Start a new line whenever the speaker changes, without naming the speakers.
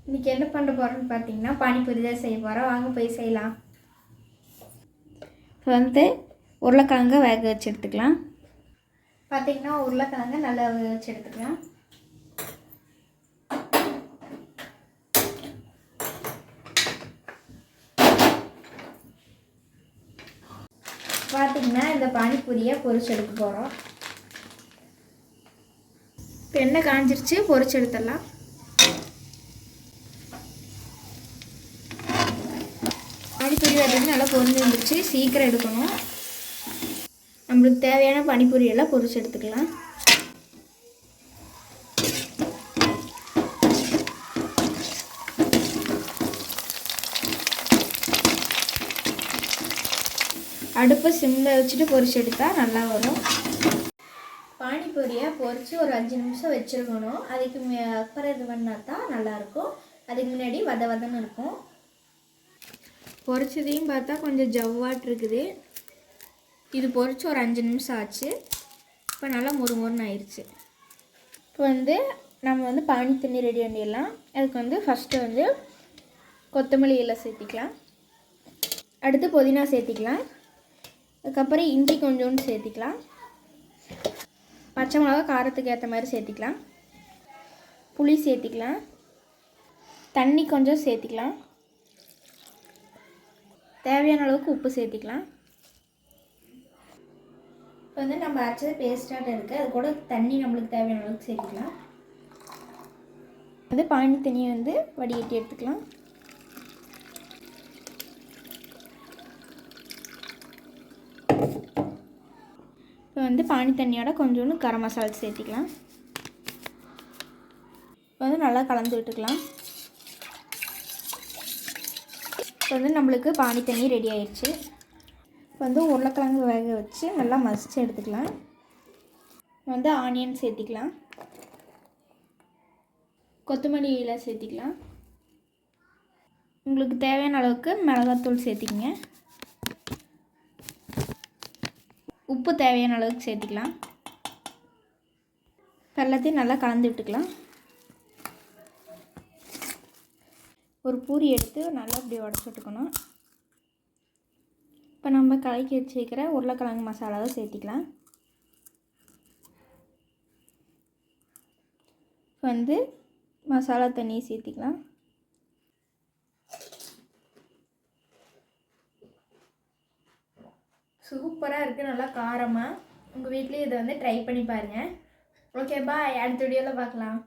இன்றைக்கி என்ன பண்ண போகிறோன்னு பார்த்தீங்கன்னா பானிபூரி தான் செய்ய போகிறோம். வாங்க போய் செய்யலாம். இப்போ உருளைக்கிழங்க வேக வச்சு எடுத்துக்கலாம். பார்த்திங்கன்னா உருளைக்கிழங்க நல்லா வேக வச்சு எடுத்துக்கலாம். பார்த்திங்கன்னா இந்த பானிபூரியை பொரிச்சு எடுக்க போகிறோம். இப்போ எண்ணெய் காஞ்சிருச்சு, பொரிச்சு எடுத்துடலாம். பானிபூரி பார்த்திங்கன்னா நல்லா பொரிஞ்சு வந்துருச்சு. சீக்கிரம் எடுக்கணும். நம்மளுக்கு தேவையான பானிபூரியெல்லாம் பொரிச்சு எடுத்துக்கலாம். அடுப்பு சிம்மில் வச்சுட்டு பொரிச்சு எடுத்தால் நல்லா வரும். பானிபூரியை பொரித்து ஒரு 5 நிமிஷம் வச்சுருக்கணும். அதுக்கு அப்புறம் இது பண்ணால் தான் நல்லாயிருக்கும். அதுக்கு முன்னாடி வதன்னு இருக்கும். பொரிச்சதையும் பார்த்தா கொஞ்சம் ஜவ்வாட்டு இருக்குது. இது பொரித்து ஒரு 5 நிமிஷம் ஆச்சு. இப்போ நல்லா முறுமுறுன்னு ஆயிடுச்சு. இப்போ நம்ம பானி தண்ணி ரெடி பண்ணிடலாம். அதுக்கு ஃபஸ்ட்டு கொத்தமல்லி இலை சேர்த்திக்கலாம். அடுத்து புதினா சேர்த்திக்கலாம். அதுக்கப்புறம் இஞ்சி கொஞ்சோண்டு சேர்த்திக்கலாம். பச்சை மிளகா காரத்துக்கு ஏற்ற மாதிரி சேர்த்திக்கலாம். புளி சேர்த்திக்கலாம். தண்ணி கொஞ்சம் சேர்த்திக்கலாம். தேவையான அளவுக்கு உப்பு சேர்த்திக்கலாம். இப்போ நம்ம அரைச்சது பேஸ்ட்டாக இருக்குது. அது கூட தண்ணி நம்மளுக்கு தேவையான அளவுக்கு சேர்த்திக்கலாம். பானி தண்ணியை வடிகட்டி எடுத்துக்கலாம். இப்போ பானி தண்ணியோட கொஞ்சோண்டு கரம் மசாலா சேர்த்திக்கலாம். இப்போ நல்லா கலந்து விட்டுக்கலாம். இப்போ நம்மளுக்கு பானி தண்ணி ரெடி ஆயிடுச்சு. இப்போ உருளைக்கிழங்கு வேக வச்சு நல்லா மசிச்சு எடுத்துக்கலாம். ஆனியன் சேர்த்திக்கலாம். கொத்தமல்லி இலை சேர்த்திக்கலாம். உங்களுக்கு தேவையான அளவுக்கு மிளகாத்தூள் சேர்த்திக்கங்க. உப்பு தேவையான அளவுக்கு சேர்த்திக்கலாம். எல்லாத்தையும் நல்லா கலந்து விட்டுக்கலாம். ஒரு பூரி எடுத்து நல்லா இப்படி உடச்சி விட்டுக்கணும். இப்போ நம்ம கலக்கி வச்சுக்கிற உருளைக்கிழங்கு மசாலாவை சேர்த்திக்கலாம். இப்போ மசாலா தண்ணியை சேர்த்திக்கலாம். சூப்பராக இருக்குது, நல்லா காரமாக. உங்கள் வீட்லேயும் இதை ட்ரை பண்ணி பாருங்கள். ஓகே, பாய். அடுத்த வீடியோவில் பார்க்கலாம்.